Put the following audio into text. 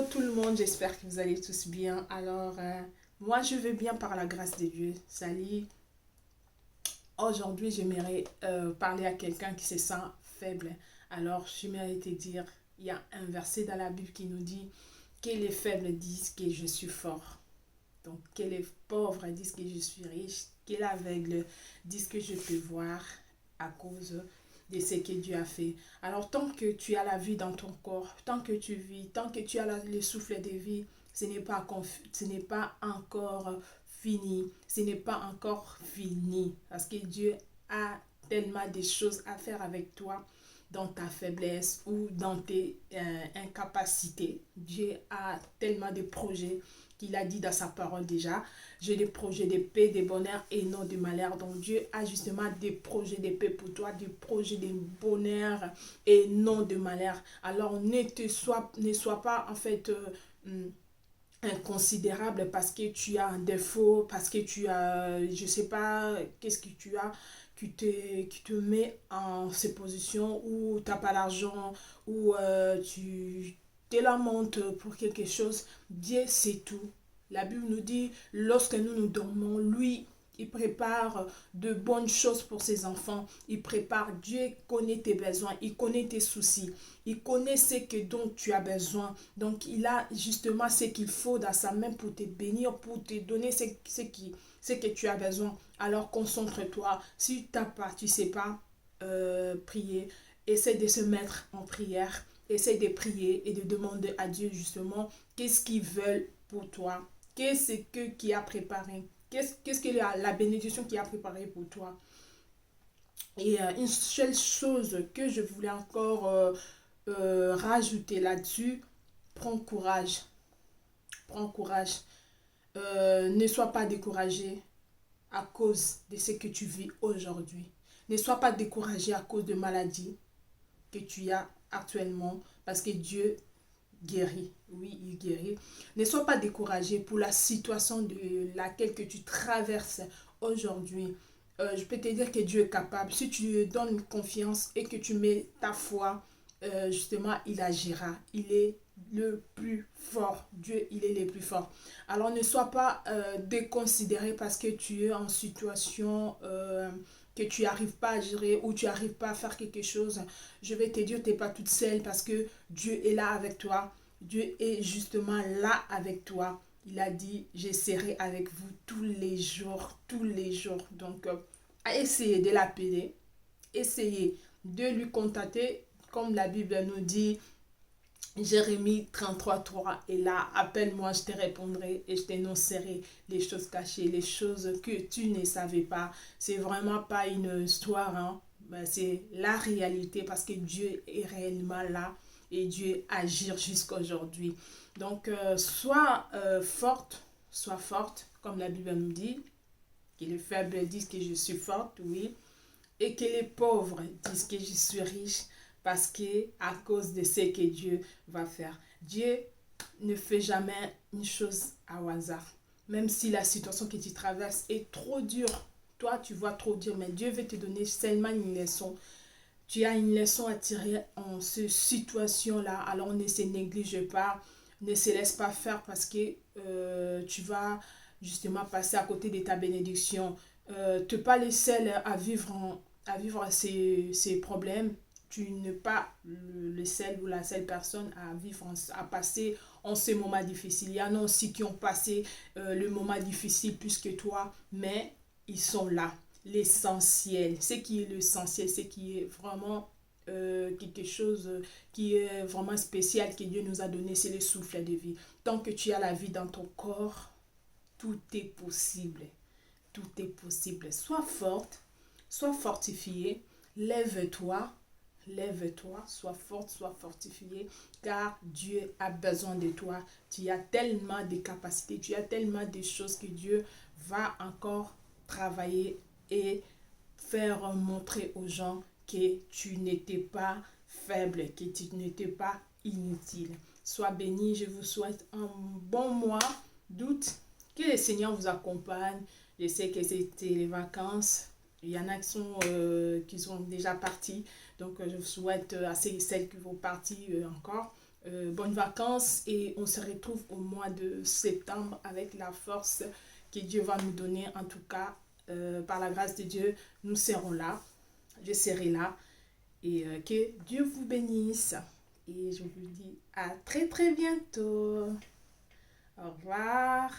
Hello tout le monde, j'espère que vous allez tous bien. Moi je vais bien par la grâce de Dieu. Salut. Aujourd'hui, j'aimerais parler à quelqu'un qui se sent faible. Alors, j'aimerais te dire, il y a un verset dans la Bible qui nous dit que les faibles disent que je suis fort. Donc, que les pauvres disent que je suis riche, que l'aveugle disent que je peux voir à cause de ce que Dieu a fait. Alors, tant que tu as la vie dans ton corps, tant que tu vis, tant que tu as le souffle de vie, ce n'est pas encore fini. Ce n'est pas encore fini. Parce que Dieu a tellement de choses à faire avec toi dans ta faiblesse ou dans tes incapacités. Dieu a tellement de projets qu'il a dit dans sa parole déjà. J'ai des projets de paix, de bonheur et non de malheur. Donc Dieu a justement des projets de paix pour toi, des projets de bonheur et non de malheur. Alors ne sois pas en fait inconsidérable parce que tu as un défaut, parce que tu as, je sais pas, qu'est-ce que tu as qui te met en ces positions où tu n'as pas d'argent, où tu te lamentes pour quelque chose. Dieu sait tout. La Bible nous dit, lorsque nous dormons, lui, il prépare de bonnes choses pour ses enfants. Il prépare, Dieu connaît tes besoins, il connaît tes soucis, il connaît ce que dont tu as besoin. Donc, il a justement ce qu'il faut dans sa main pour te bénir, pour te donner ce que tu as besoin. Alors, concentre-toi. Si tu ne sais pas prier, essaie de se mettre en prière. Essaie de prier et de demander à Dieu justement qu'est-ce qu'il veut pour toi. Qu'est-ce que qui a préparé. Qu'est-ce que la bénédiction qui a préparé pour toi. Et une seule chose que je voulais encore rajouter là-dessus, prends courage. Prends courage. Ne sois pas découragé à cause de ce que tu vis aujourd'hui. Ne sois pas découragé à cause de maladies que tu as actuellement parce que Dieu guérit. Oui, il guérit. Ne sois pas découragé pour la situation de laquelle que tu traverses aujourd'hui. Je peux te dire que Dieu est capable. Si tu lui donnes confiance et que tu mets ta foi, justement, il agira. Il est le plus fort. Dieu, il est le plus fort. Alors, ne sois pas déconsidéré parce que tu es en situation que tu n'arrives pas à gérer ou tu n'arrives pas à faire quelque chose. Je vais te dire, tu n'es pas toute seule parce que Dieu est là avec toi. Dieu est justement là avec toi. Il a dit, je serai avec vous tous les jours, tous les jours. Donc, essayez de l'appeler, essayez de lui contacter, comme la Bible nous dit, Jérémie 33:3 est là, appelle-moi, je te répondrai et je t'énoncerai les choses cachées, les choses que tu ne savais pas. C'est vraiment pas une histoire, hein. Ben, c'est la réalité parce que Dieu est réellement là et Dieu agit jusqu'à aujourd'hui. Donc, sois forte, comme la Bible nous dit, que les faibles disent que je suis forte, oui, et que les pauvres disent que je suis riche parce que à cause de ce que Dieu va faire. Dieu ne fait jamais une chose au hasard. Même si la situation que tu traverses est trop dure, toi tu vois trop dur, mais Dieu veut te donner seulement une leçon. Tu as une leçon à tirer en cette situation-là, alors ne se néglige pas, ne se laisse pas faire parce que tu vas justement passer à côté de ta bénédiction. Tu n'es pas les seuls à vivre ces problèmes. Tu n'es pas le seul ou la seule personne à vivre, à passer en ces moments difficiles. Il y en a aussi qui ont passé le moment difficile plus que toi, mais ils sont là. L'essentiel, ce qui est l'essentiel, ce qui est vraiment quelque chose qui est vraiment spécial que Dieu nous a donné, c'est le souffle de vie. Tant que tu as la vie dans ton corps, tout est possible. Tout est possible. Sois forte, sois fortifiée, lève-toi, lève-toi, sois forte, sois fortifiée, car Dieu a besoin de toi. Tu as tellement de capacités, tu as tellement de choses que Dieu va encore travailler et faire montrer aux gens que tu n'étais pas faible, que tu n'étais pas inutile. Sois béni, je vous souhaite un bon mois d'août. Que le Seigneur vous accompagne. Je sais que c'était les vacances. Il y en a qui sont déjà partis. Donc, je vous souhaite à celles qui vont partir encore bonnes vacances et on se retrouve au mois de septembre avec la force que Dieu va nous donner. En tout cas, par la grâce de Dieu, nous serons là. Je serai là et que Dieu vous bénisse. Et je vous dis à très très bientôt. Au revoir.